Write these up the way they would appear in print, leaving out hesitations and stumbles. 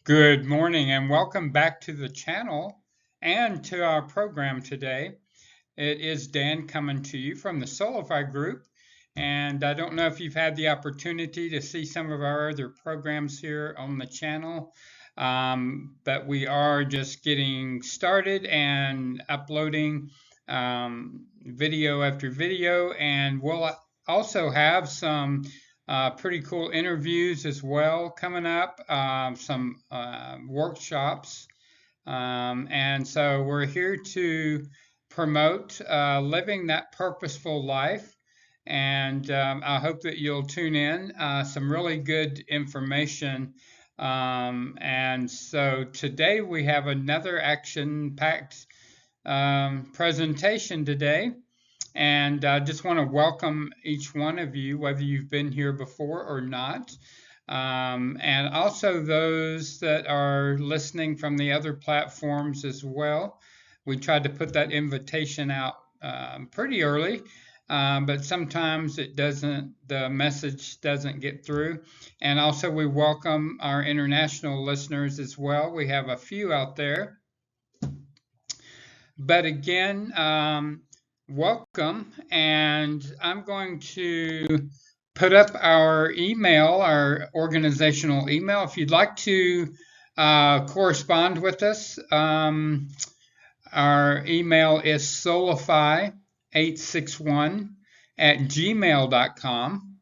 Good morning and welcome back to the channel and to our program today. It is Dan coming to you from the Solify group. And I don't know if you've had the opportunity to see some of our other programs here on the channel, but we are just getting started and uploading video after video. And we'll also have some pretty cool interviews as well coming up, some workshops. And so we're here to promote living that purposeful life. And I hope that you'll tune in. Some really good information. And so today we have another action-packed presentation today. And I just want to welcome each one of you, whether you've been here before or not. And also those that are listening from the other platforms as well. We tried to put that invitation out pretty early, but sometimes the message doesn't get through. And also we welcome our international listeners as well. We have a few out there. But again, welcome, and I'm going to put up our email, our organizational email. If you'd like to correspond with us, our email is solify861@gmail.com.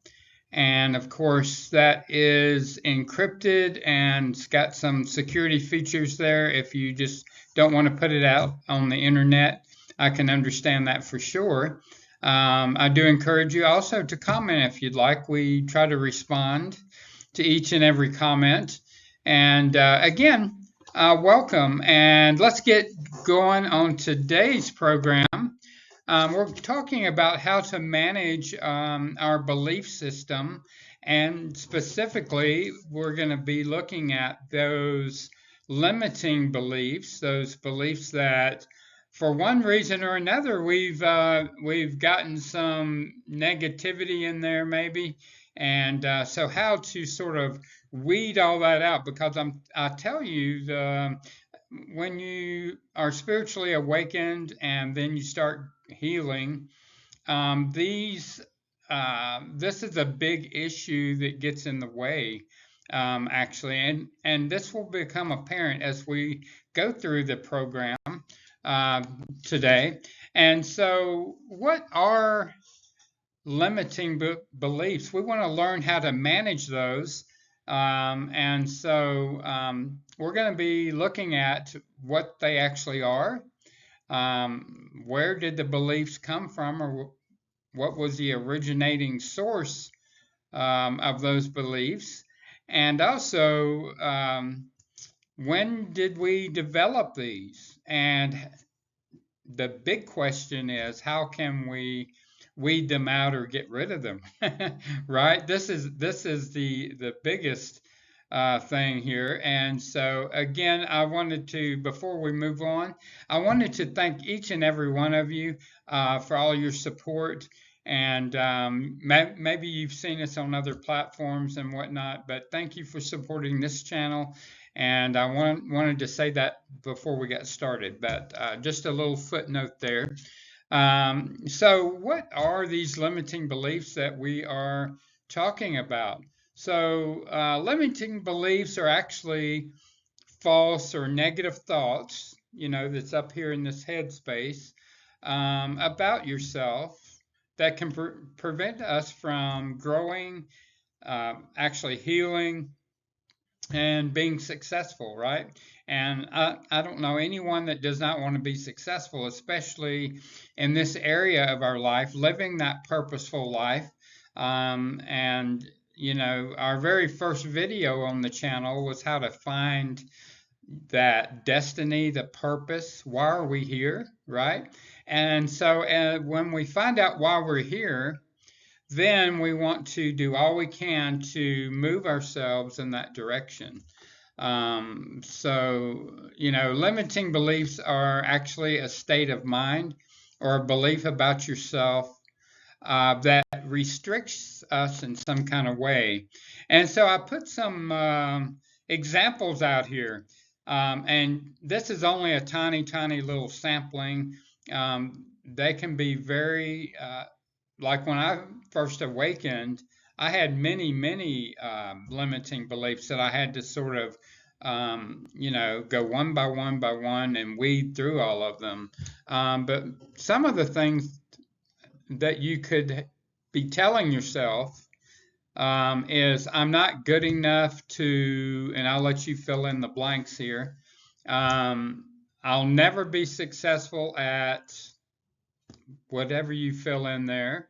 And of course, that is encrypted and it's got some security features there. If you just don't want to put it out on the internet, I can understand that for sure. I do encourage you also to comment if you'd like. We try to respond to each and every comment. And again, welcome. And let's get going on today's program. We're talking about how to manage our belief system, and specifically, we're going to be looking at those limiting beliefs, those beliefs that, for one reason or another, we've gotten some negativity in there, maybe, and so how to sort of weed all that out, because I tell you, when you are spiritually awakened and then you start healing, this is a big issue that gets in the way, actually, and this will become apparent as we go through the program today. And so, what are limiting beliefs? We want to learn how to manage those. And so we're going to be looking at what they actually are. Where did the beliefs come from, or what was the originating source of those beliefs? And also, when did we develop these? And the big question is, how can we weed them out or get rid of them? Right? This is the biggest thing here. And so again, I wanted to, before we move on, I wanted to thank each and every one of you for all your support. And maybe you've seen us on other platforms and whatnot, but thank you for supporting this channel. And I wanted to say that before we got started, but just a little footnote there. So what are these limiting beliefs that we are talking about? So limiting beliefs are actually false or negative thoughts, that's up here in this headspace about yourself that can prevent us from growing, actually healing, and being successful, right? And I don't know anyone that does not want to be successful, especially in this area of our life, living that purposeful life. And our very first video on the channel was how to find that destiny, the purpose. Why are we here, right? And so when we find out why we're here, then we want to do all we can to move ourselves in that direction. Limiting beliefs are actually a state of mind or a belief about yourself that restricts us in some kind of way. And so I put some examples out here. And this is only a tiny, tiny little sampling. They can be very, like when I first awakened, I had many, many limiting beliefs that I had to sort of, go one by one and weed through all of them. But some of the things that you could be telling yourself is I'm not good enough to, and I'll let you fill in the blanks here. Um, I'll never be successful at whatever you fill in there.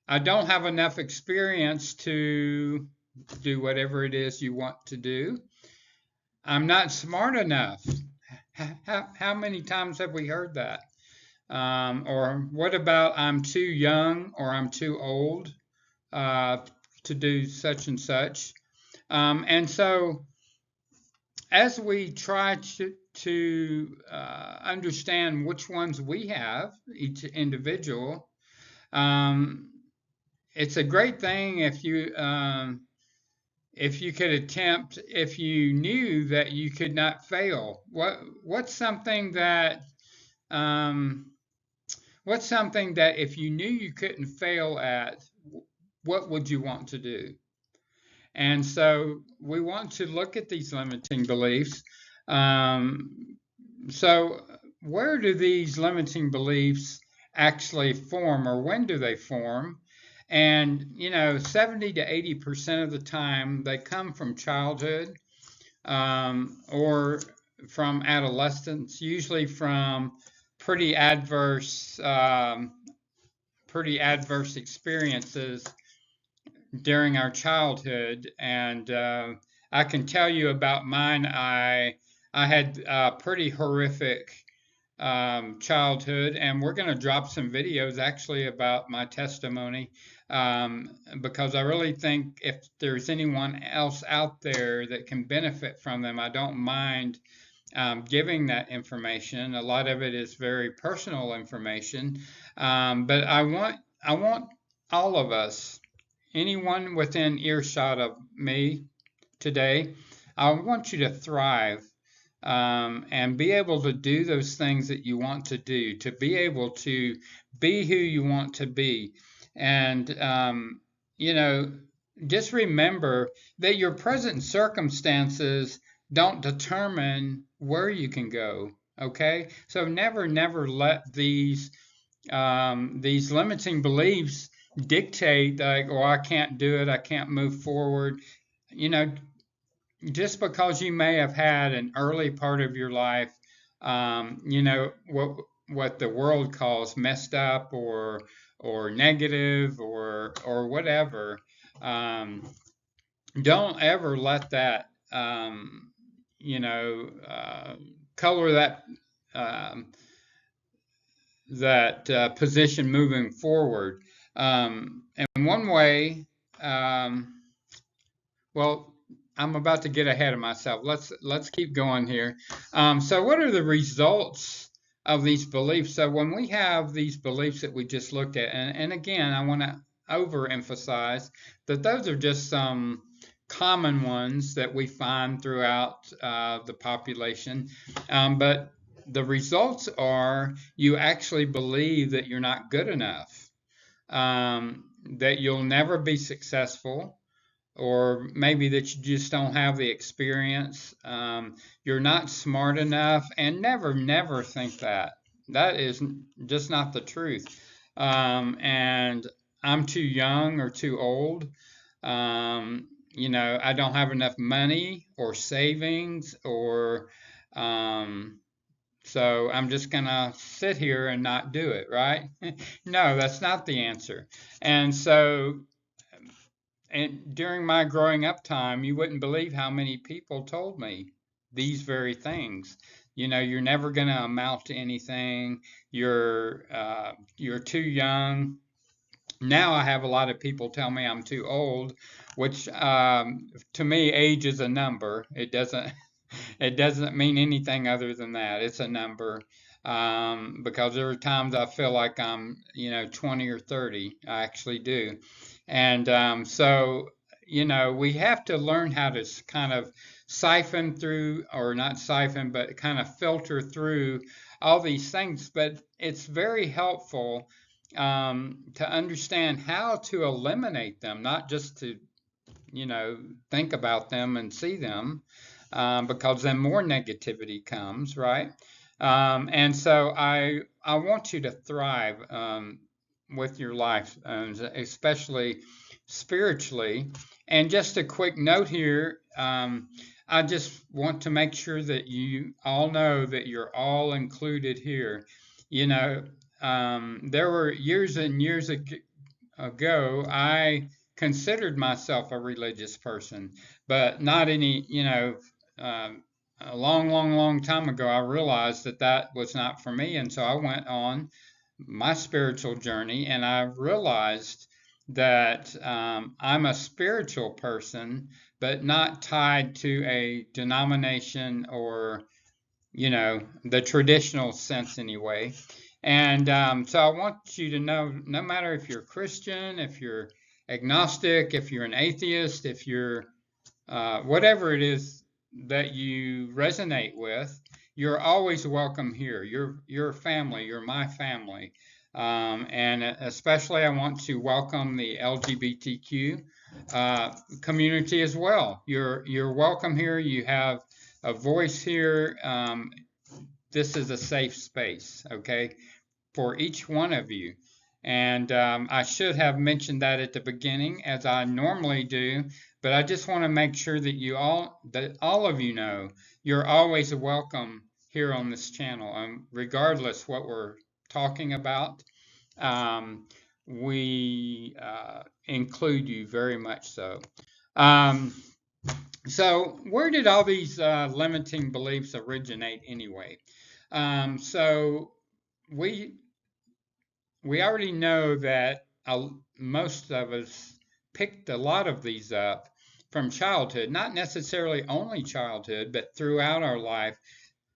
I don't have enough experience to do whatever it is you want to do. I'm not smart enough. How many times have we heard that? Or what about I'm too young or I'm too old uh, to do such and such? And so, as we try to understand which ones we have, each individual, um, it's a great thing if you could attempt, if you knew that you could not fail. What's something that um, what's something that if you knew you couldn't fail at, what would you want to do? And so we want to look at these limiting beliefs. Um, so, where do these limiting beliefs actually form, or when do they form? And, 70 to 80% of the time they come from childhood or from adolescence, usually from pretty adverse, pretty adverse experiences during our childhood, and I can tell you about mine. I had a pretty horrific childhood, and we're going to drop some videos actually about my testimony because I really think if there's anyone else out there that can benefit from them, I don't mind giving that information. A lot of it is very personal information, but I want all of us, anyone within earshot of me today, I want you to thrive and be able to do those things that you want to do, to be able to be who you want to be. And, you know, just remember that your present circumstances don't determine where you can go. Okay, so never, never let these limiting beliefs dictate like, oh, I can't do it, I can't move forward. You know, just because you may have had an early part of your life, what the world calls messed up or negative or whatever. Um, don't ever let that you know color um, that position moving forward. And one way, um, well, I'm about to get ahead of myself. Let's keep going here. So, what are the results of these beliefs? So, when we have these beliefs that we just looked at, and again, I want to overemphasize that those are just some common ones that we find throughout the population, but the results are you actually believe that you're not good enough, that you'll never be successful, or maybe that you just don't have the experience. You're not smart enough, and never, never think that. That is just not the truth. And I'm too young or too old. I don't have enough money or savings, or um, so I'm just going to sit here and not do it, right? No, that's not the answer. And so, and during my growing up time, you wouldn't believe how many people told me these very things. You're never going to amount to anything. You're too young. Now I have a lot of people tell me I'm too old, which to me, age is a number. It doesn't mean anything other than that. It's a number. Because there are times I feel like I'm 20 or 30. I actually do. And so, we have to learn how to kind of siphon through, or not siphon, but kind of filter through all these things. But it's very helpful to understand how to eliminate them, not just to, think about them and see them, because then more negativity comes, right? And so I want you to thrive with your life, especially spiritually. And just a quick note here. I just want to make sure that you all know that you're all included here. You know, there were years and years ago, I considered myself a religious person, but not any, a long, long, long time ago, I realized that that was not for me. And so I went on my spiritual journey, and I realized that I'm a spiritual person, but not tied to a denomination or, the traditional sense anyway. And so I want you to know, no matter if you're Christian, if you're agnostic, if you're an atheist, if you're whatever it is that you resonate with, you're always welcome here. You're family. You're my family. And especially, I want to welcome the LGBTQ community as well. You're welcome here. You have a voice here. This is a safe space, okay, for each one of you. And I should have mentioned that at the beginning, as I normally do, but I just want to make sure that all of you know, you're always welcome here on this channel, regardless what we're talking about. Um, we include you very much so. Um, so, where did all these limiting beliefs originate anyway? So, we we already know that most of us picked a lot of these up from childhood, not necessarily only childhood, but throughout our life.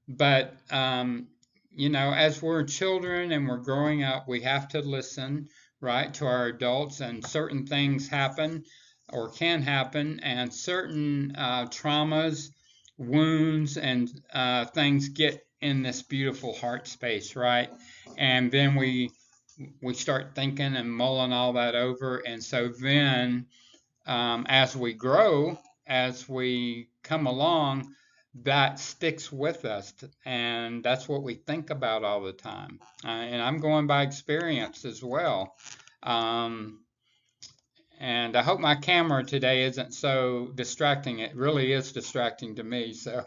But, as we're children and we're growing up, we have to listen, right, to our adults, and certain things happen or can happen, and certain traumas, wounds, and things get in this beautiful heart space, right? And then we start thinking and mulling all that over. And so then, as we grow, as we come along, that sticks with us. And that's what we think about all the time. And I'm going by experience as well. Um, and I hope my camera today isn't so distracting. It really is distracting to me, so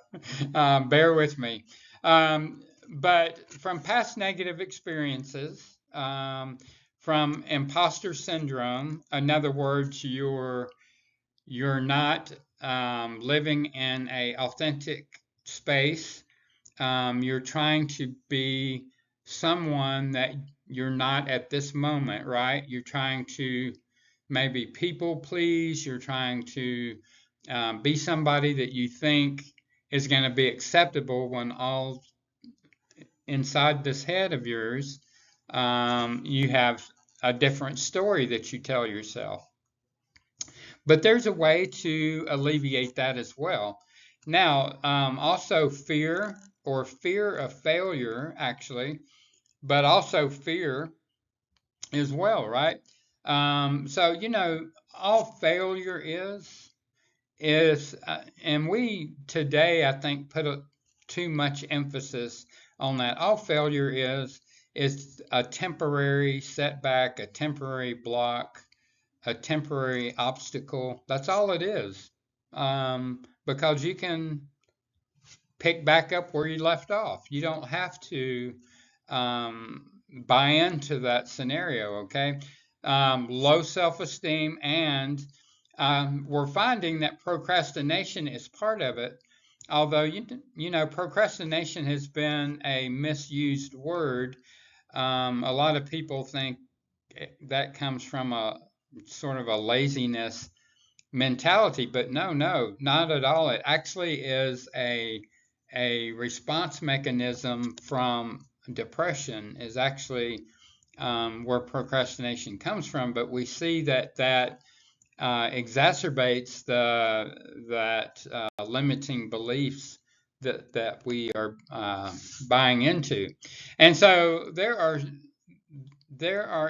bear with me. But from past negative experiences, from imposter syndrome, in other words, you're not living in a authentic space. You're trying to be someone that you're not at this moment, right? You're trying to maybe people please. You're trying to be somebody that you think is going to be acceptable, when all inside this head of yours, you have a different story that you tell yourself. But there's a way to alleviate that as well. Now, also fear, or fear of failure, actually, but also fear as well, right? So, all failure is, and we today, I think, put too much emphasis on that. All failure is a temporary setback, a temporary block, a temporary obstacle. That's all it is. Because you can pick back up where you left off. You don't have to buy into that scenario, okay? Low self-esteem, and we're finding that procrastination is part of it. Although, procrastination has been a misused word. A lot of people think that comes from a sort of a laziness mentality, but no, no, not at all. It actually is a response mechanism from depression, is actually where procrastination comes from. But we see that exacerbates that limiting beliefs that we are buying into. And so there are,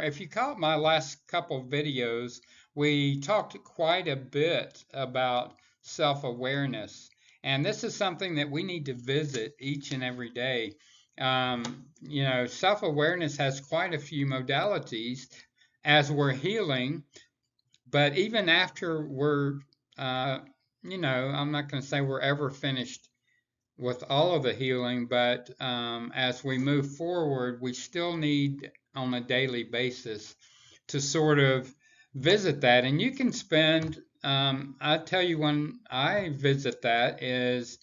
if you caught my last couple of videos, we talked quite a bit about self-awareness. And this is something that we need to visit each and every day. Self-awareness has quite a few modalities as we're healing, but even after we're, I'm not going to say we're ever finished with all of the healing, but as we move forward, we still need on a daily basis to sort of visit that. And you can spend, I tell you, when I visit that is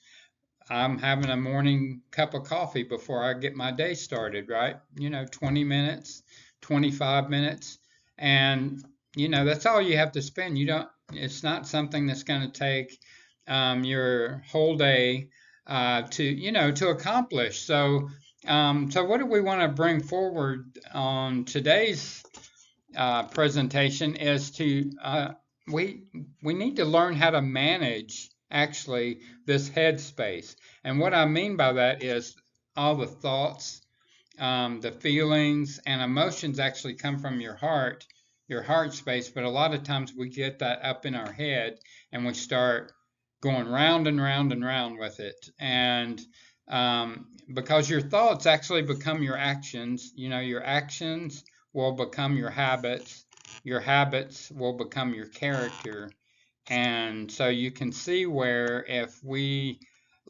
I'm having a morning cup of coffee before I get my day started, right? 20 minutes, 25 minutes. And, that's all you have to spend. It's not something that's going to take your whole day to accomplish. So what do we want to bring forward on today's presentation is we we need to learn how to manage actually this headspace. And what I mean by that is all the thoughts, the feelings and emotions actually come from your heart space. But a lot of times we get that up in our head and we start going round and round and round with it. And because your thoughts actually become your actions, your actions will become your habits will become your character. And so you can see where if we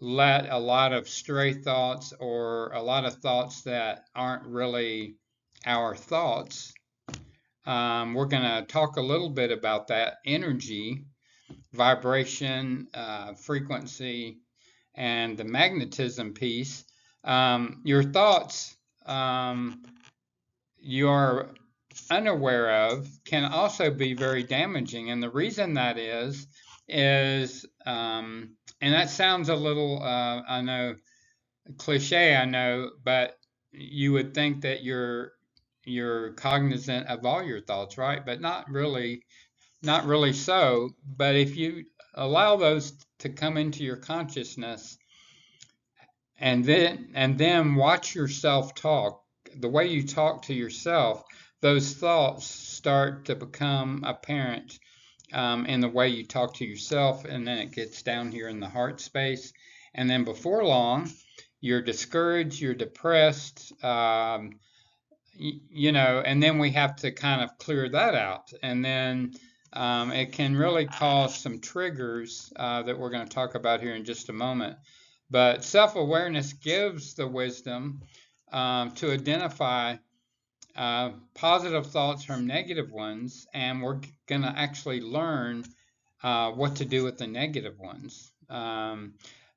let a lot of stray thoughts or a lot of thoughts that aren't really our thoughts, we're going to talk a little bit about that energy, vibration, frequency, and the magnetism piece. Your thoughts you're unaware of can also be very damaging. And the reason that and that sounds a little, I know, cliche, I know, but you would think that you're cognizant of all your thoughts, right? But not really so. But if you allow those to come into your consciousness and then watch yourself talk, the way you talk to yourself, those thoughts start to become apparent in the way you talk to yourself, and then it gets down here in the heart space. And then before long, you're discouraged, you're depressed, and then we have to kind of clear that out. And then it can really cause some triggers that we're going to talk about here in just a moment. But self awareness gives the wisdom to identify positive thoughts from negative ones, and we're going to actually learn what to do with the negative ones.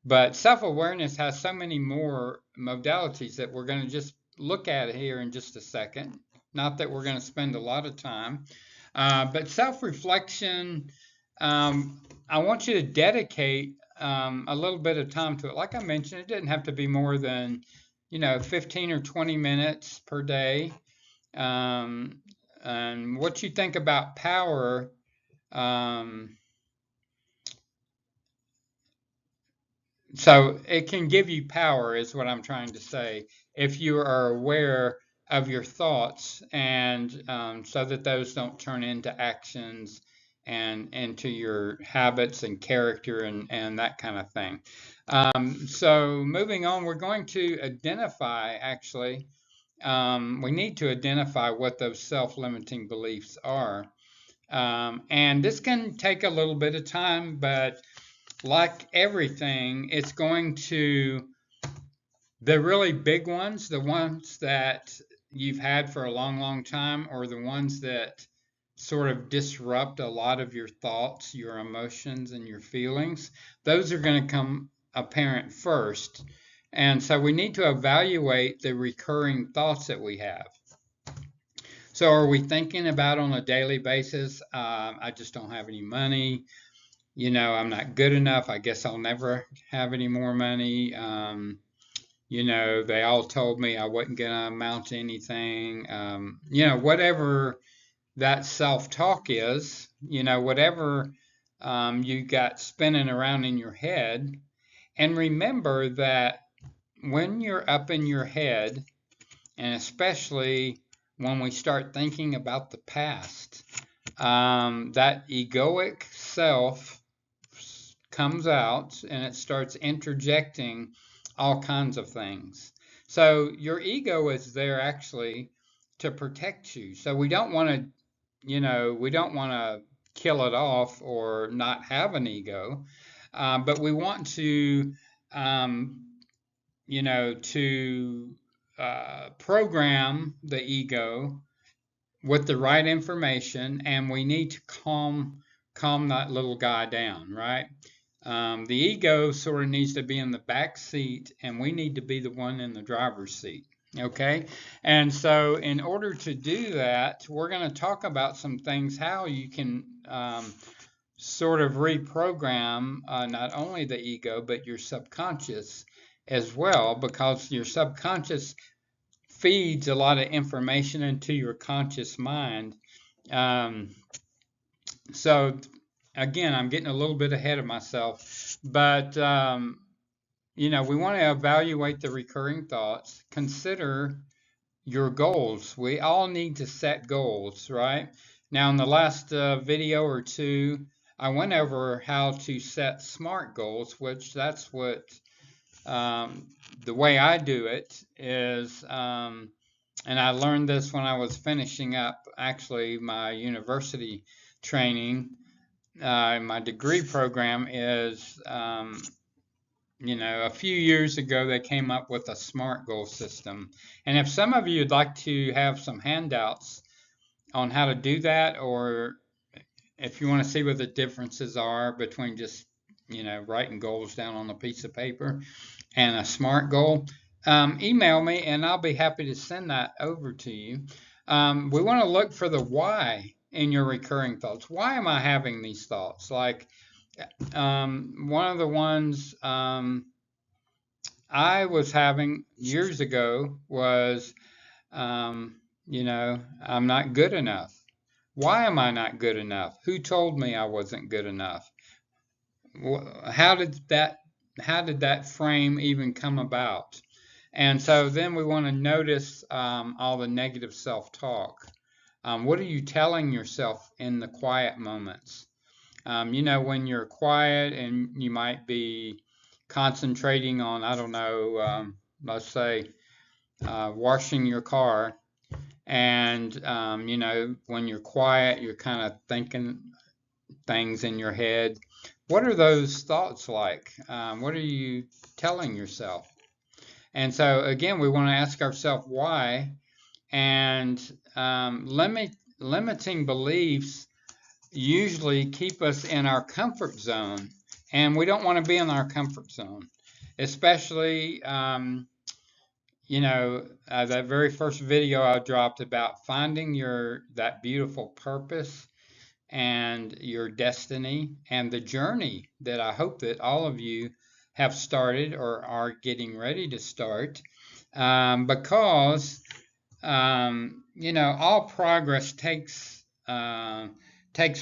But self awareness has so many more modalities that we're going to just look at here in just a second. Not that we're going to spend a lot of time, but self reflection, I want you to dedicate a little bit of time to it. Like I mentioned, it didn't have to be more than 15 or 20 minutes per day. And what you think about power, so it can give you power, is what I'm trying to say, if you are aware of your thoughts, and so that those don't turn into actions and into your habits and character and that kind of thing. So moving on, we're going to identify actually. We need to identify what those self-limiting beliefs are. And this can take a little bit of time, but like everything, it's going to, the really big ones, the ones that you've had for a long, long time, or the ones that sort of disrupt a lot of your thoughts, your emotions, and your feelings, those are going to come apparent first. And so we need to evaluate the recurring thoughts that we have. So are we thinking about on a daily basis, I just don't have any money, I'm not good enough, I guess I'll never have any more money, they all told me I wasn't going to amount to anything, whatever that self-talk is, whatever you got spinning around in your head. And remember that when you're up in your head, and especially when we start thinking about the past, that egoic self comes out and it starts interjecting all kinds of things. So your ego is there actually to protect you. So we don't want to kill it off or not have an ego, but we want to, um, to program the ego with the right information, and we need to calm that little guy down, right? The ego sort of needs to be in the back seat, and we need to be the one in the driver's seat. Okay, and so in order to do that, we're going to talk about some things how you can sort of reprogram not only the ego but your subconscious as well, because your subconscious feeds a lot of information into your conscious mind. Um, so again, I'm getting a little bit ahead of myself, but we want to evaluate the recurring thoughts. Consider your goals. We all need to set goals, right? Now, in the last video or two, I went over how to set SMART goals, which that's what um, the way I do it is, and I learned this when I was finishing up actually my university training. My degree program is, a few years ago they came up with a SMART goal system. And if some of you would like to have some handouts on how to do that, or if you want to see what the differences are between just, writing goals down on a piece of paper and a SMART goal, email me and I'll be happy to send that over to you. We want to look for the why in your recurring thoughts. Why am I having these thoughts? Like one of the ones I was having years ago was, I'm not good enough. Why am I not good enough? Who told me I wasn't good enough? How did that frame even come about? And so then we want to notice all the negative self-talk. What are you telling yourself in the quiet moments? When you're quiet and you might be concentrating on, I don't know, let's say washing your car, and when you're quiet, you're kind of thinking things in your head. What are those thoughts like? What are you telling yourself? And so again, we want to ask ourselves why, and limiting beliefs usually keep us in our comfort zone, and we don't want to be in our comfort zone, especially that very first video I dropped about finding that beautiful purpose and your destiny and the journey that I hope that all of you have started or are getting ready to start, because all progress takes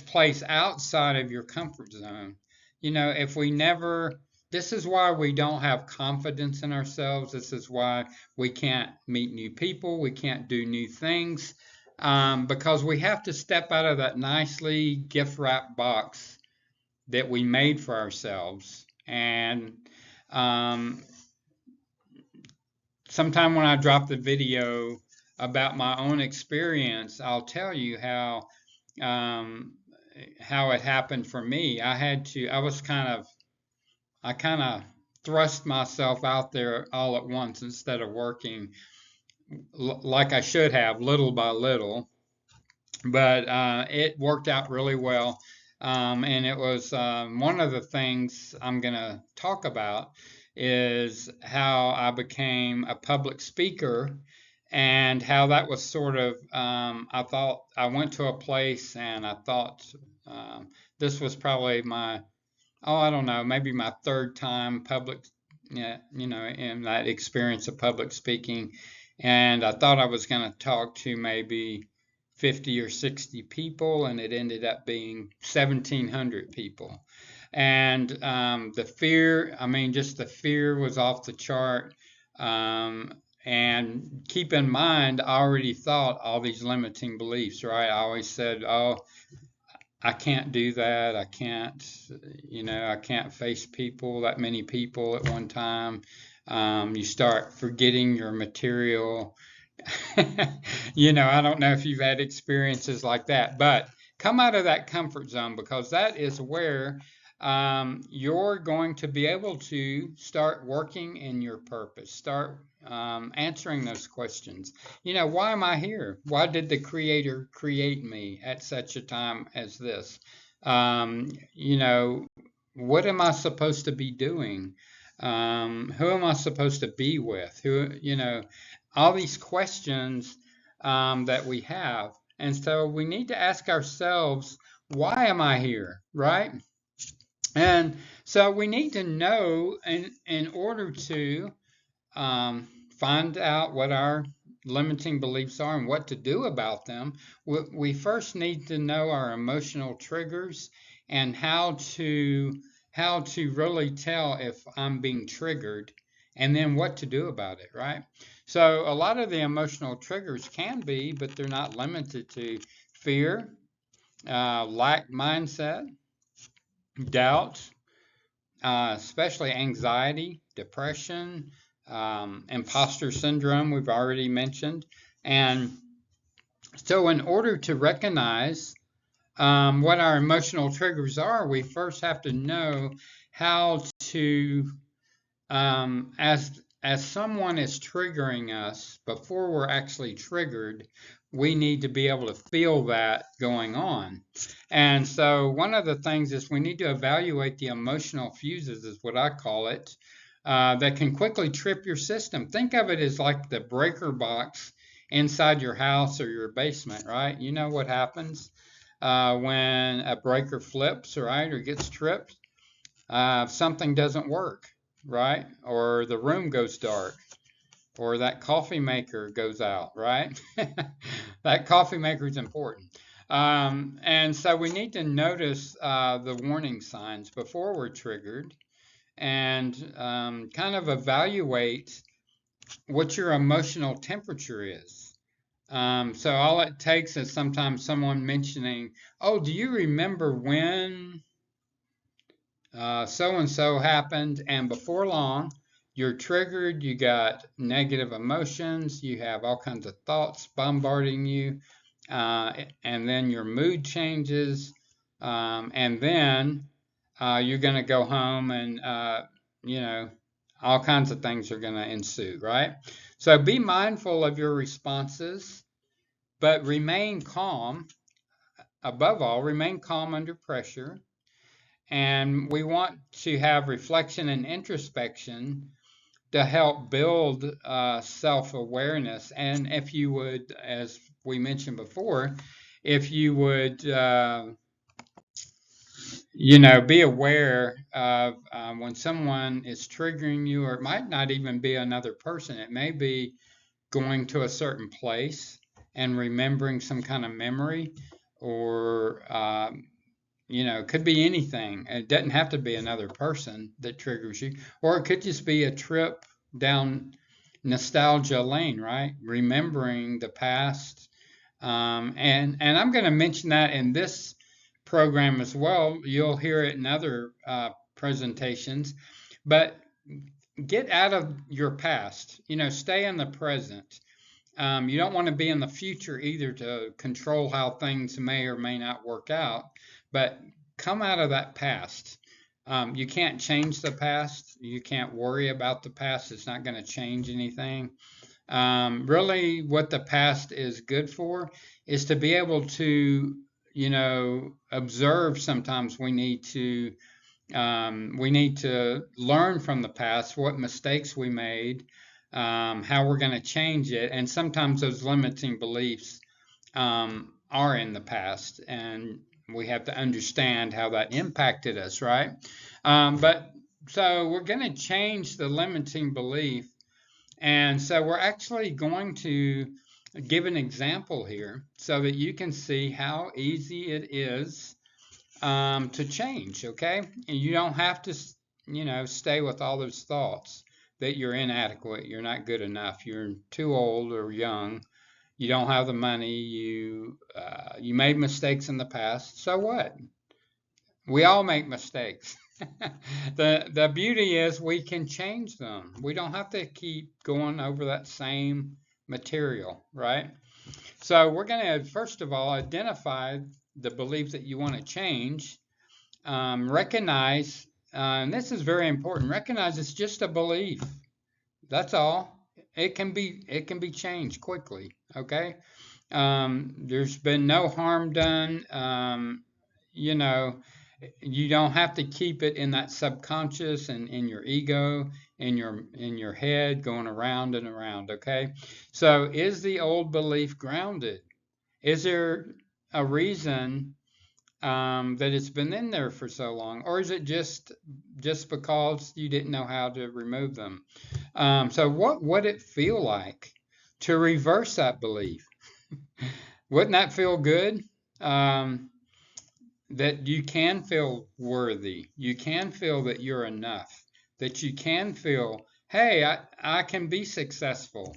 place outside of your comfort zone. If we never, this is why we don't have confidence in ourselves. This is why we can't meet new people. We can't do new things, because we have to step out of that nicely gift wrapped box that we made for ourselves. And um, sometime when I drop the video about my own experience, I'll tell you um, how it happened for me. I kind of thrust myself out there all at once instead of working like I should have, little by little. But it worked out really well. And it was one of the things I'm going to talk about is how I became a public speaker, and how that was sort of, I thought I went to a place and I thought this was probably I don't know, maybe my third time public, yeah, in that experience of public speaking. And I thought I was going to talk to maybe 50 or 60 people, and it ended up being 1,700 people. And the fear, I mean, just the fear was off the chart. And keep in mind, I already thought all these limiting beliefs, right? I always said, oh, I can't do that. I can't, I can't face people, that many people at one time. You start forgetting your material. I don't know if you've had experiences like that, but come out of that comfort zone, because that is where you're going to be able to start working in your purpose, start answering those questions. Why am I here? Why did the Creator create me at such a time as this? You know, what am I supposed to be doing? Who am I supposed to be with? All these questions that we have. And so we need to ask ourselves, why am I here? Right? And so we need to know in order to find out what our limiting beliefs are and what to do about them. We first need to know our emotional triggers and how to really tell if I'm being triggered, and then what to do about it, right? So a lot of the emotional triggers can be, but they're not limited to, fear, lack mindset, doubt, especially anxiety, depression, imposter syndrome, we've already mentioned. And so, in order to recognize what our emotional triggers are, we first have to know how to, as someone is triggering us, before we're actually triggered, we need to be able to feel that going on. And so one of the things is we need to evaluate the emotional fuses, is what I call it, that can quickly trip your system. Think of it as like the breaker box inside your house or your basement, right? You know what happens when a breaker flips, right, or gets tripped? Something doesn't work, right? Or the room goes dark, or that coffee maker goes out, right? That coffee maker is important. And so we need to notice the warning signs before we're triggered, and kind of evaluate what your emotional temperature is. So all it takes is sometimes someone mentioning, oh, do you remember when so and so happened? And before long, you're triggered, you got negative emotions, you have all kinds of thoughts bombarding you, and then your mood changes, and then you're going to go home, and you know, all kinds of things are going to ensue, right? So be mindful of your responses, but remain calm. Above all, remain calm under pressure. And we want to have reflection and introspection to help build self awareness. And if you would, as we mentioned before, if you would, be aware of when someone is triggering you, or it might not even be another person, it may be going to a certain place and remembering some kind of memory, or it could be anything. It doesn't have to be another person that triggers you, or it could just be a trip down nostalgia lane, right? Remembering the past. And I'm going to mention that in this program as well. You'll hear it in other presentations, but get out of your past. Stay in the present. You don't want to be in the future either, to control how things may or may not work out, but come out of that past. You can't change the past. You can't worry about the past. It's not going to change anything. Really, what the past is good for is to be able to, observe. Sometimes we need to learn from the past, what mistakes we made, how we're going to change it. And sometimes those limiting beliefs are in the past, and we have to understand how that impacted us, right? But so we're going to change the limiting belief. And so we're actually going to give an example here so that you can see how easy it is to change, okay? And you don't have to, stay with all those thoughts that you're inadequate, you're not good enough, you're too old or young, you don't have the money, you made mistakes in the past. So what? We all make mistakes. The beauty is we can change them. We don't have to keep going over that same material, right? So we're going to first of all identify the belief that you want to change. Recognize, and this is very important. Recognize it's just a belief. That's all. It can be changed quickly. Okay. There's been no harm done. You know, you don't have to keep it in that subconscious and in your ego, in your head, going around and around. Okay. So is the old belief grounded? Is there a reason that it's been in there for so long, or is it just because you didn't know how to remove them? So what would it feel like to reverse that belief? Wouldn't that feel good? Um, that you can feel worthy, you can feel that you're enough, that you can feel, hey, I can be successful.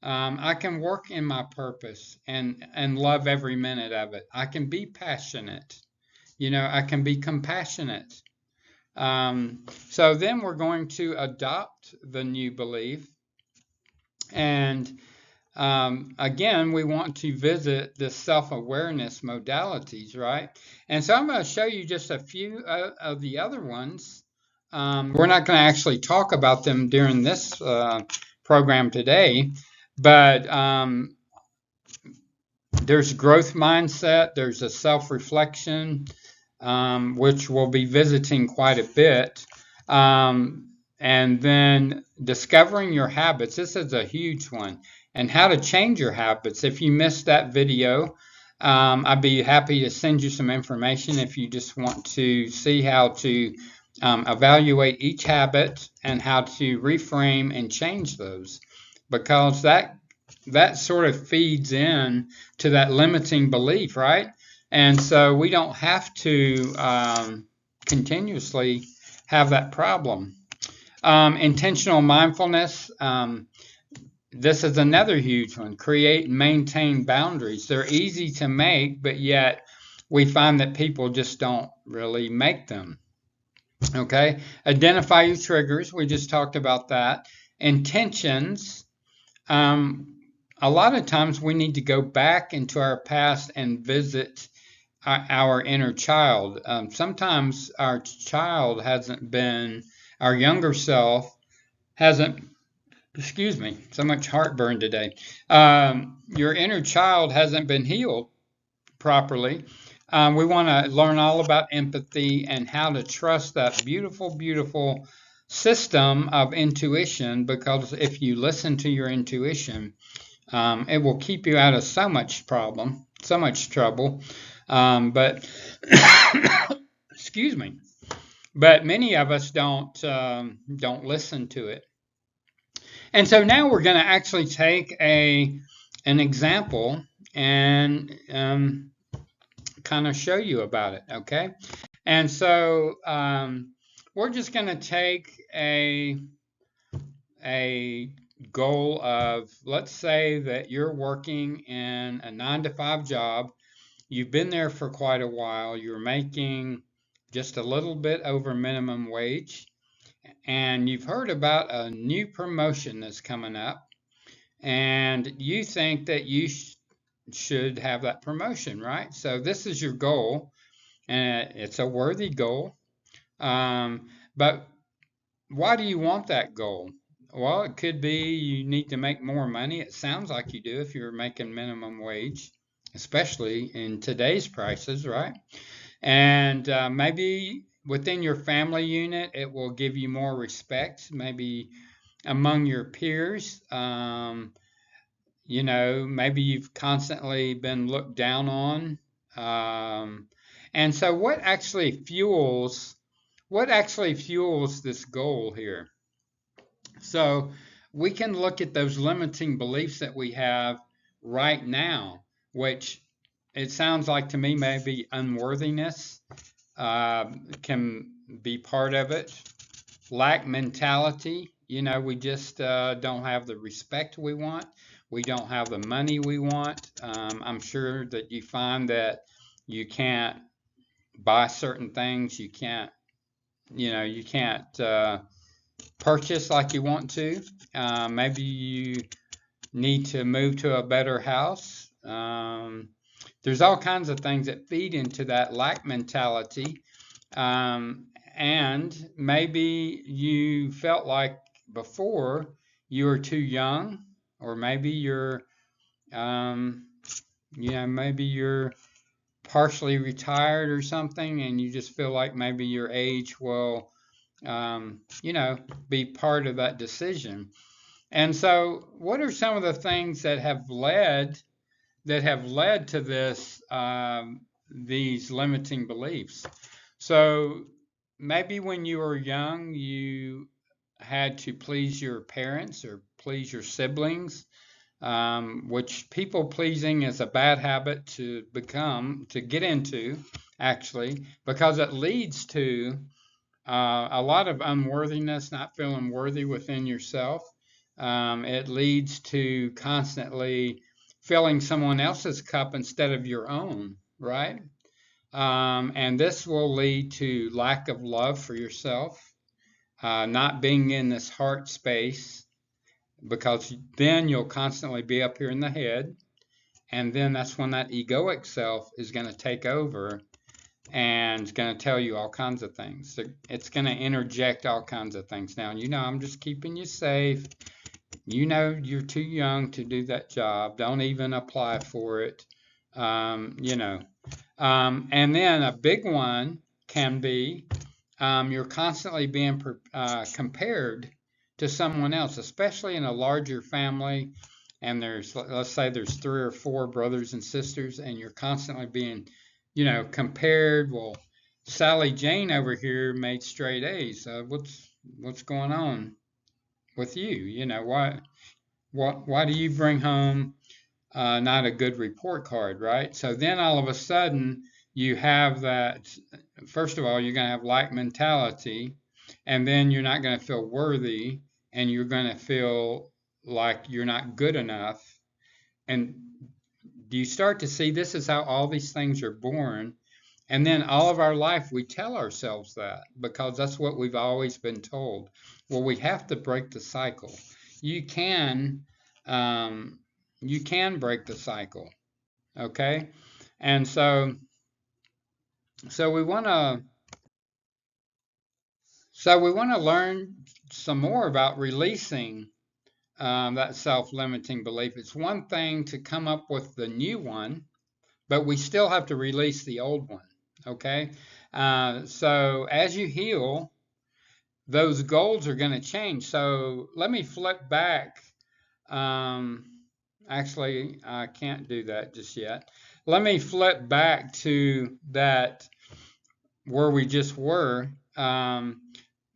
I can work in my purpose and love every minute of it. I can be passionate. I can be compassionate. So then we're going to adopt the new belief. And again, we want to visit the self awareness modalities, right? And so I'm going to show you just a few of the other ones. We're not going to actually talk about them during this program today, but there's growth mindset, there's a self reflection, which we'll be visiting quite a bit. And then discovering your habits. This is a huge one. And how to change your habits. If you missed that video, I'd be happy to send you some information if you just want to see how to evaluate each habit and how to reframe and change those. Because that sort of feeds in to that limiting belief, right? And so we don't have to continuously have that problem. Intentional mindfulness. This is another huge one. Create and maintain boundaries. They're easy to make, but yet we find that people just don't really make them. Okay. Identify your triggers. We just talked about that. Intentions. A lot of times we need to go back into our past and visit our inner child. Sometimes our child hasn't been, our younger self hasn't, excuse me, so much heartburn today. Your inner child hasn't been healed properly. We want to learn all about empathy and how to trust that beautiful, beautiful system of intuition, because if you listen to your intuition, it will keep you out of so much problem, so much trouble. But excuse me. But many of us don't listen to it. And so now we're going to actually take an example and kind of show you about it. Okay. And so we're just going to take a goal of, let's say that you're working in a 9 to 5 job. You've been there for quite a while. You're making just a little bit over minimum wage, and you've heard about a new promotion that's coming up, and you think that you should have that promotion, right? So this is your goal, and it's a worthy goal. But why do you want that goal? Well, it could be you need to make more money. It sounds like you do if you're making minimum wage, especially in today's prices, right? And maybe within your family unit, it will give you more respect, maybe among your peers. Maybe you've constantly been looked down on. And so what actually fuels this goal here? So we can look at those limiting beliefs that we have right now, which it sounds like to me maybe unworthiness can be part of it. Lack mentality, we just don't have the respect we want. We don't have the money we want. I'm sure that you find that you can't buy certain things. You can't purchase like you want to. Maybe you need to move to a better house. There's all kinds of things that feed into that lack mentality. Um, and maybe you felt like before you were too young, or um, maybe you're partially retired or something, and you just feel like maybe your age will, be part of that decision. And so, what are some of the things that have led to these limiting beliefs? So maybe when you were young, you had to please your parents or please your siblings, which people pleasing is a bad habit to get into, actually, because it leads to a lot of unworthiness, not feeling worthy within yourself. It leads to constantly filling someone else's cup instead of your own, right? And this will lead to lack of love for yourself, not being in this heart space, because then you'll constantly be up here in the head. And then that's when that egoic self is going to take over and it's going to tell you all kinds of things. So it's going to interject all kinds of things. Now, I'm just keeping you safe. You're too young to do that job. Don't even apply for it. And then a big one can be you're constantly being compared to someone else, especially in a larger family. And let's say there's 3 or 4 brothers and sisters, and you're constantly being, compared. Well, Sally Jane over here made straight A's. What's going on with you? Why do you bring home not a good report card, right? So then all of a sudden you have that. First of all, you're going to have lack mentality, and then you're not going to feel worthy, and you're going to feel like you're not good enough. And do you start to see this is how all these things are born? And then all of our life, we tell ourselves that because that's what we've always been told. Well, we have to break the cycle. You can, um, you can break the cycle. Okay, and so we want to learn some more about releasing that self-limiting belief. It's one thing to come up with the new one, but we still have to release the old one. Okay, so as you heal, those goals are going to change. So let me flip back. Um, Actually, I can't do that just yet. Let me flip back to that where we just were,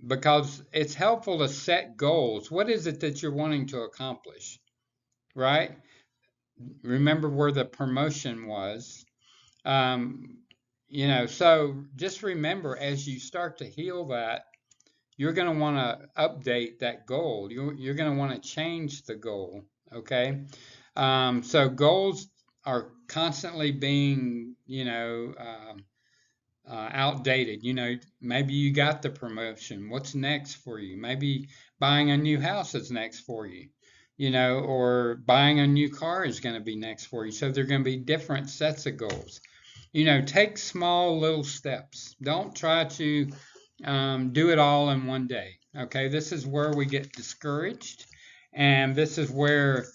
because it's helpful to set goals. What is it that you're wanting to accomplish, right? Remember where the promotion was. Um, so just remember as you start to heal that, you're going to want to update that goal. You're going to want to change the goal. Okay. So goals are constantly being, outdated. Maybe you got the promotion. What's next for you? Maybe buying a new house is next for you, or buying a new car is going to be next for you. So they're going to be different sets of goals. Take small little steps. Don't try to do it all in one day. Okay, this is where we get discouraged, and this is where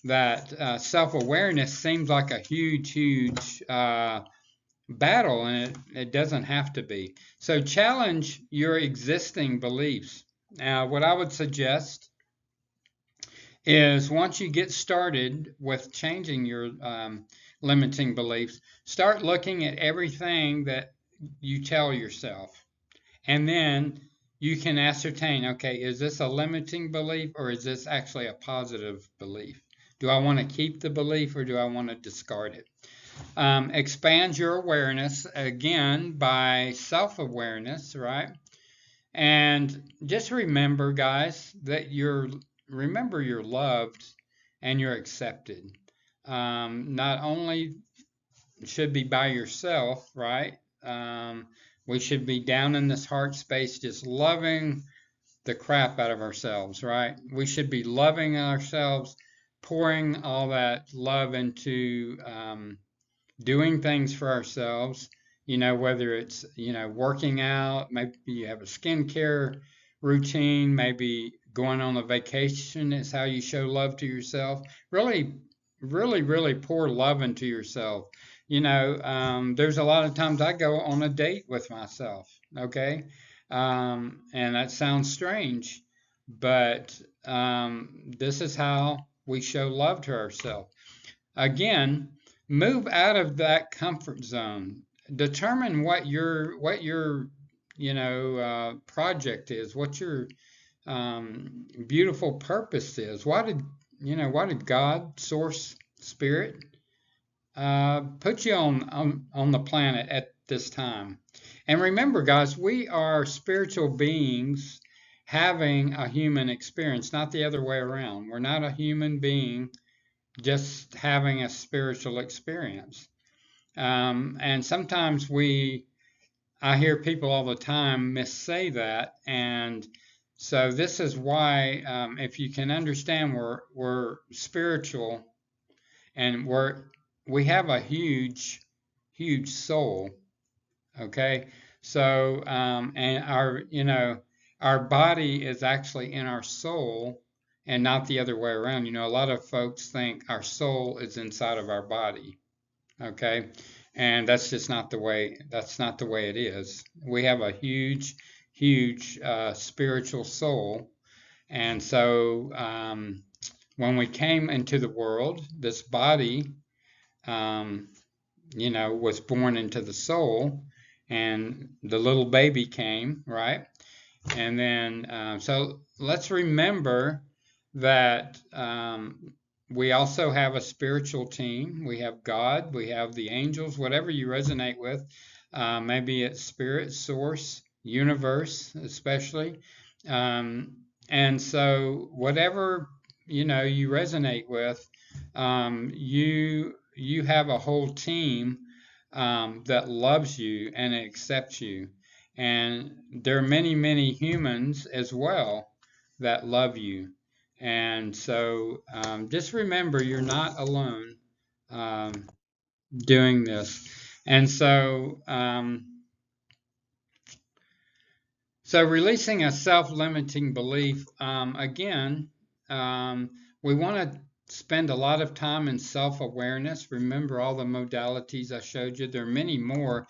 that self-awareness seems like a huge battle, and it doesn't have to be. So challenge your existing beliefs. Now, what I would suggest is once you get started with changing your limiting beliefs, start looking at everything that you tell yourself. And then you can ascertain, okay, is this a limiting belief or is this actually a positive belief? Do I want to keep the belief or do I want to discard it? Expand your awareness again by self-awareness, right? And just remember, guys, that remember you're loved and you're accepted. Not only should be by yourself, right? We should be down in this heart space just loving the crap out of ourselves, right? We should be loving ourselves, pouring all that love into doing things for ourselves, whether it's, working out, maybe you have a skincare routine, maybe going on a vacation is how you show love to yourself. Really, really, really pour love into yourself. There's a lot of times I go on a date with myself, okay? And that sounds strange, but this is how we show love to ourselves. Again, move out of that comfort zone. Determine what your project is, what your beautiful purpose is. Why did God, Source, Spirit, put you on the planet at this time? And remember, guys, we are spiritual beings having a human experience, not the other way around. We're not a human being just having a spiritual experience. And sometimes I hear people all the time missay that. And so this is why, if you can understand, we're spiritual and we have a huge, huge soul. Okay. So, and our body is actually in our soul and not the other way around. A lot of folks think our soul is inside of our body. Okay. And that's not the way it is. We have a huge, huge spiritual soul. And so, when we came into the world, this body, um, was born into the soul, and the little baby came, right? And then, so let's remember that we also have a spiritual team. We have God, we have the angels, whatever you resonate with. Maybe it's spirit, source, universe, especially. And so, whatever you resonate with, you have a whole team that loves you and accepts you. And there are many, many humans as well that love you. And so just remember you're not alone um, doing this. And so releasing a self-limiting belief, again, we want to spend a lot of time in self-awareness. Remember all the modalities I showed you. There are many more.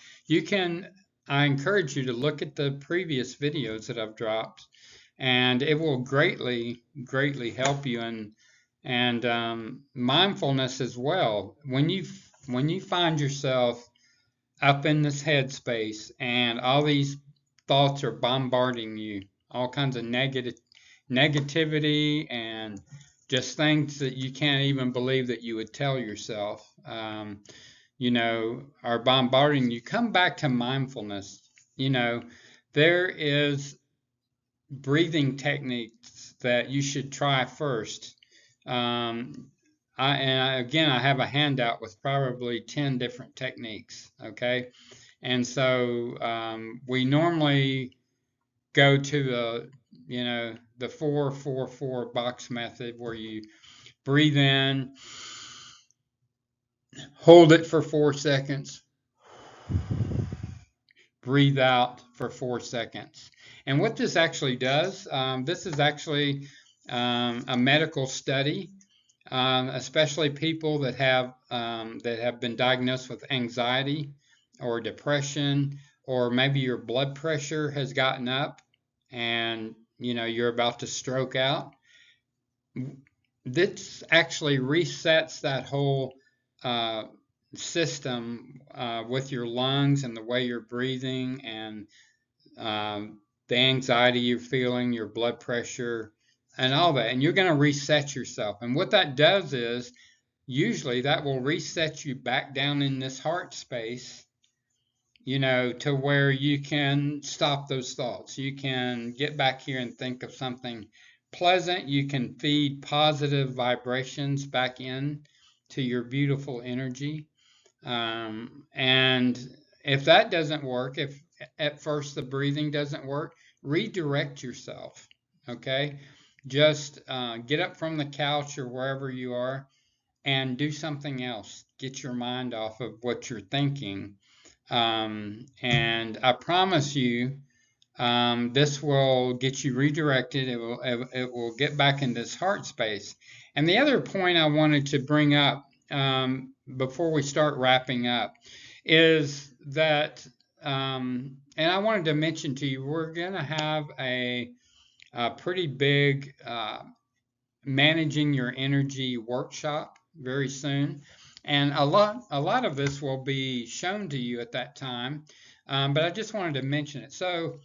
I encourage you to look at the previous videos that I've dropped, and it will greatly, greatly help you. And mindfulness as well. When you find yourself up in this headspace and all these thoughts are bombarding you, all kinds of negativity and just things that you can't even believe that you would tell yourself, are bombarding you. Come back to mindfulness. There is breathing techniques that you should try first. Again, I have a handout with probably 10 different techniques. Okay. And so we normally go to the 4-4-4 box method where you breathe in, hold it for 4 seconds, breathe out for 4 seconds. And what this actually does, this is actually a medical study, especially people that have been diagnosed with anxiety or depression, or maybe your blood pressure has gotten up and you're about to stroke out. This actually resets that whole system with your lungs and the way you're breathing and the anxiety you're feeling, your blood pressure. and all that. And you're going to reset yourself. And what that does is usually that will reset you back down in this heart space, to where you can stop those thoughts. You can get back here and think of something pleasant. You can feed positive vibrations back in to your beautiful energy. And if that doesn't work, if at first the breathing doesn't work, redirect yourself. Okay. Just get up from the couch or wherever you are and do something else. Get your mind off of what you're thinking. And I promise you, this will get you redirected. It will get back in this heart space. And the other point I wanted to bring up before we start wrapping up is that, and I wanted to mention to you, we're going to have a pretty big managing your energy workshop very soon. And a lot of this will be shown to you at that time. But I just wanted to mention it. So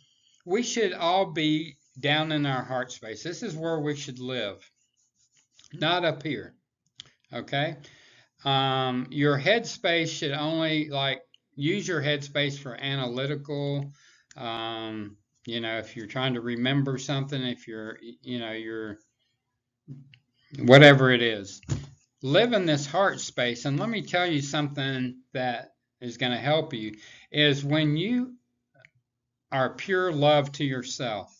we should all be down in our heart space. This is where we should live, not up here. Okay. Your head space should only use your head space for analytical. If you're trying to remember something, if you're whatever it is, live in this heart space. And let me tell you something that is going to help you is when you are pure love to yourself.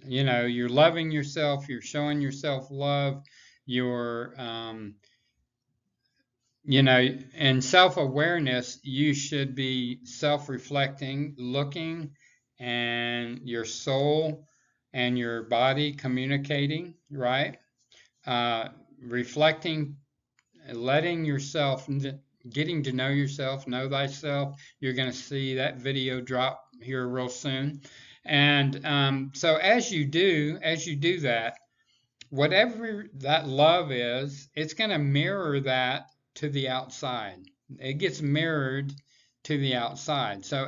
You're loving yourself, you're showing yourself love, you're, in self-awareness, you should be self-reflecting, looking, and your soul and your body communicating, right? Reflecting, letting yourself, getting to know yourself, know thyself. You're going to see that video drop here real soon. And so as you do that, whatever that love is, it's going to mirror that to the outside. It gets mirrored to the outside. So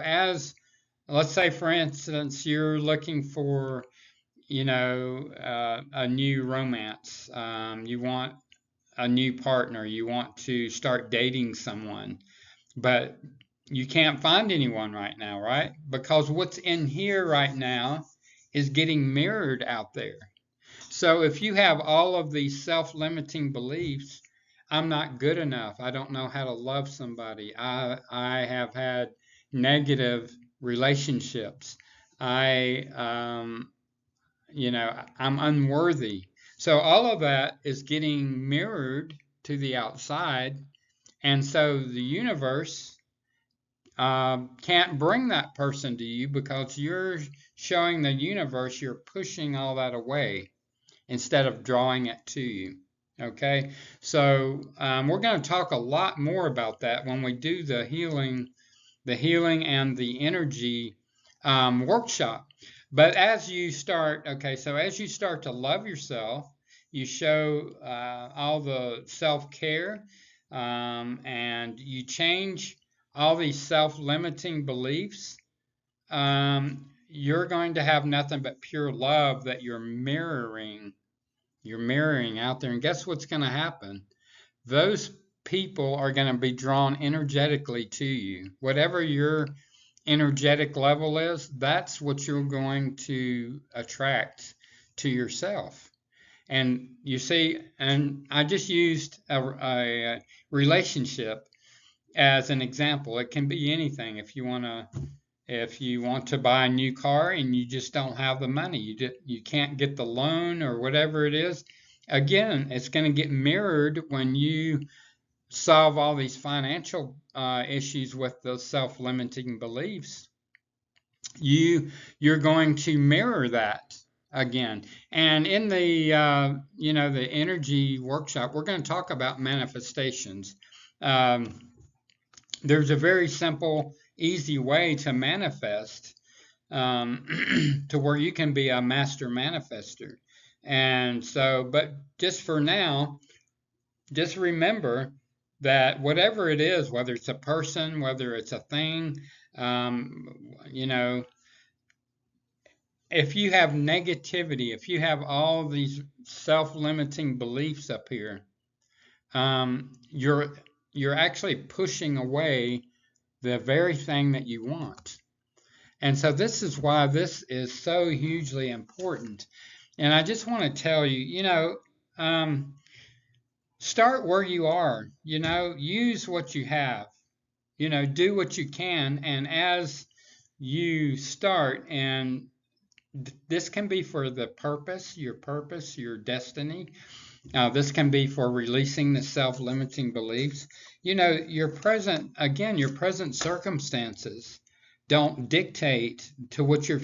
let's say, for instance, you're looking for, a new romance. You want a new partner. You want to start dating someone, but you can't find anyone right now, right? Because what's in here right now is getting mirrored out there. So if you have all of these self-limiting beliefs, I'm not good enough. I don't know how to love somebody. I have had negative relationships. I'm unworthy. So all of that is getting mirrored to the outside. And so the universe can't bring that person to you because you're showing the universe you're pushing all that away instead of drawing it to you. Okay, so we're going to talk a lot more about that when we do the healing and the energy workshop. But as you start to love yourself, you show all the self-care, and you change all these self-limiting beliefs. You're going to have nothing but pure love that you're mirroring out there. And guess what's going to happen? Those people are going to be drawn energetically to you. Whatever your energetic level is, that's what you're going to attract to yourself. And you see, and I just used a relationship as an example. It can be anything. If you want to buy a new car and you just don't have the money, you can't get the loan or whatever it is. Again, it's going to get mirrored when you solve all these financial issues with those self-limiting beliefs. You're going to mirror that again. And in the the energy workshop, we're going to talk about manifestations. There's a very simple, easy way to manifest, to where you can be a master manifester. And so, but just for now, just remember that whatever it is, whether it's a person, whether it's a thing, if you have negativity, if you have all these self-limiting beliefs up here, you're actually pushing away the very thing that you want. And so this is why this is so hugely important. And I just want to tell you, um, start where you are, use what you have, do what you can. And as you start, and this can be for the purpose, your destiny. This can be for releasing the self-limiting beliefs. Your present circumstances don't dictate to what your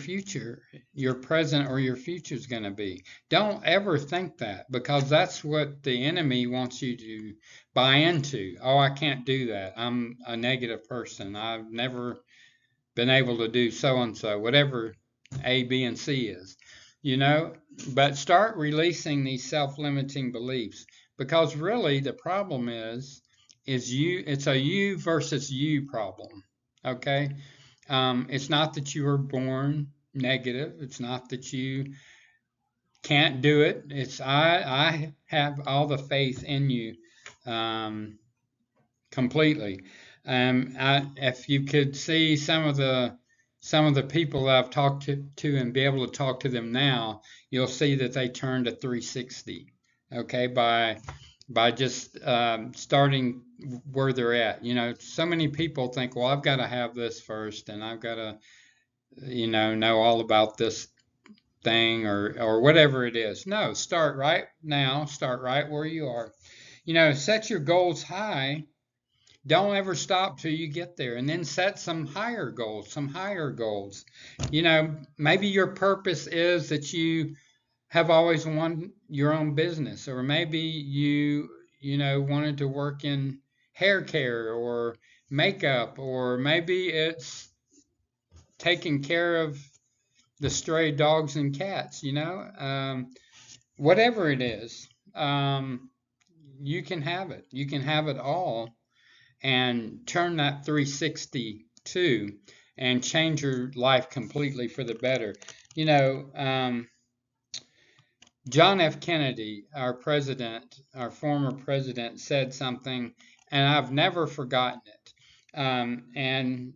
present or your future is going to be. Don't ever think that, because that's what the enemy wants you to buy into. Oh, I can't do that. I'm a negative person. I've never been able to do so and so, whatever A, B, and C is, you know. But start releasing these self-limiting beliefs, because really the problem is you. It's a you versus you problem. Okay, it's not that you were born negative. It's not that you can't do it. It's I have all the faith in you. Um, Completely. If you could see some of the people that I've talked to and be able to talk to them now, you'll see that they turned a 360. Okay, by just starting where they're at. So many people think, well, I've got to have this first, and I've got to, know all about this thing or whatever it is. No, start right now. Start right where you are. Set your goals high. Don't ever stop till you get there, and then set some higher goals, maybe your purpose is that you have always wanted your own business, or maybe you wanted to work in hair care or makeup, or maybe it's taking care of the stray dogs and cats, whatever it is. You can have it. You can have it all, and turn that 360 too, and change your life completely for the better. John F. Kennedy, our former president, said something, and I've never forgotten it. And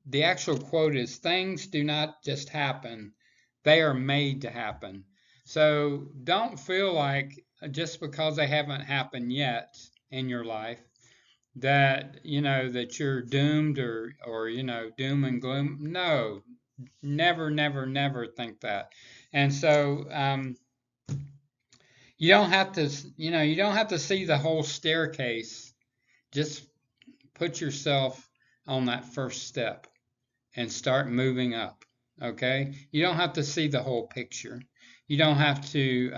the actual quote is, "Things do not just happen, they are made to happen." So don't feel like just because they haven't happened yet in your life that you're doomed, or doom and gloom. No, never, never, never think that. And so you don't have to see the whole staircase. Just put yourself on that first step and start moving up. Okay, you don't have to see the whole picture. You don't have to.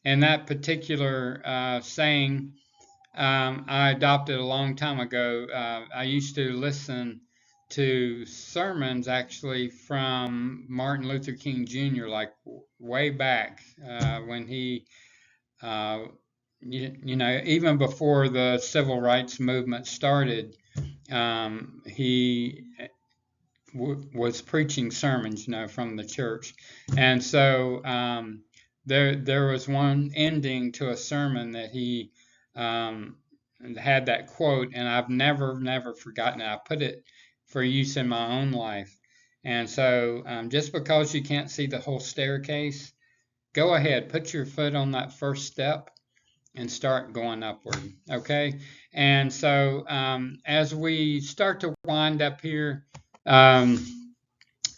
And that particular saying, I adopted a long time ago. I used to listen to sermons actually from Martin Luther King Jr., like way back when he, uh, even before the civil rights movement started, he was preaching sermons, from the church. And so there was one ending to a sermon that he um, had that quote, and I've never, never forgotten it. I put it for use in my own life. And so just because you can't see the whole staircase, go ahead, put your foot on that first step and start going upward. Okay. And so as we start to wind up here, um,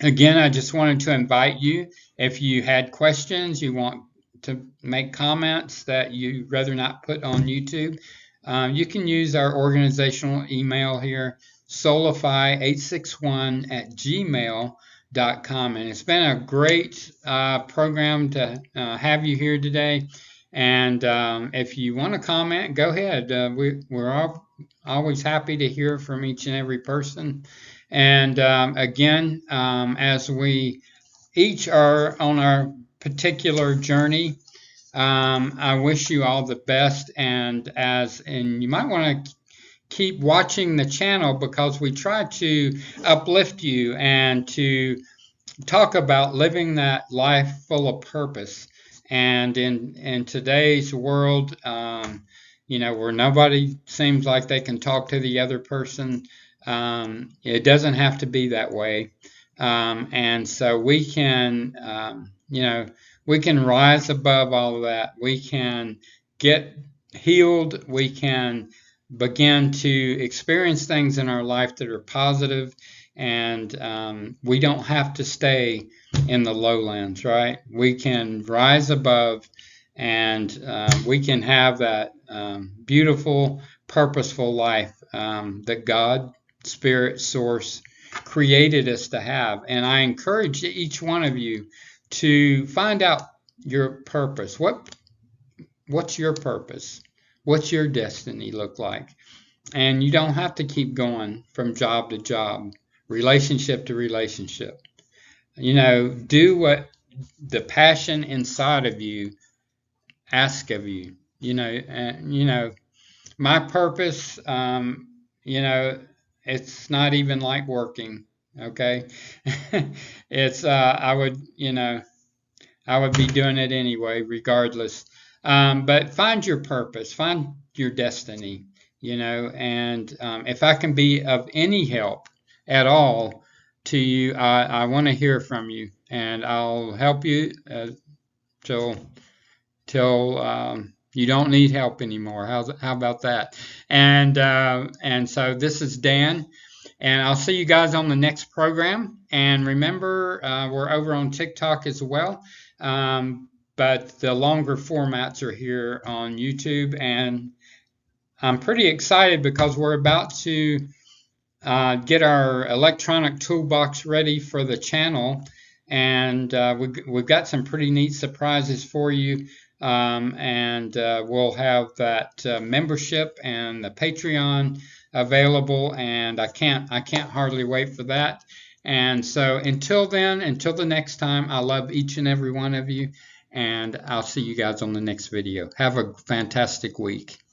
again, I just wanted to invite you, if you had questions, you want to make comments that you'd rather not put on YouTube, you can use our organizational email here, solify861@gmail.com. And it's been a great program to have you here today. And if you want to comment, go ahead. We're always happy to hear from each and every person. And again, as we each are on our particular journey, I wish you all the best. And you might want to keep watching the channel, because we try to uplift you and to talk about living that life full of purpose. And in today's world, where nobody seems like they can talk to the other person, it doesn't have to be that way. And so we can rise above all of that. We can get healed. We can begin to experience things in our life that are positive, and we don't have to stay in the lowlands, right? We can rise above, and we can have that beautiful, purposeful life that God, Spirit, Source created us to have. And I encourage each one of you to find out your purpose. What's your purpose? What's your destiny look like? And you don't have to keep going from job to job, relationship to relationship. Do what the passion inside of you asks of you. My purpose, it's not even like working. Okay. It's, I would be doing it anyway, regardless. But find your purpose, find your destiny, and if I can be of any help at all to you, I want to hear from you, and I'll help you till you don't need help anymore. How about that? And so this is Dan, and I'll see you guys on the next program. And remember, we're over on TikTok as well. But the longer formats are here on YouTube, and I'm pretty excited because we're about to get our electronic toolbox ready for the channel, and we've got some pretty neat surprises for you. And we'll have that membership and the Patreon available, and I can't hardly wait for that. And so until then, until the next time, I love each and every one of you, and I'll see you guys on the next video. Have a fantastic week.